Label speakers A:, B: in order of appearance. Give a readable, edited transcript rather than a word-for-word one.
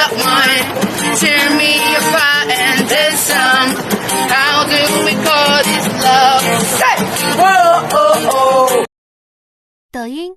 A: got one. Share me your fire and then some. How do we call this love? Say, whoa, oh, oh.
B: 抖音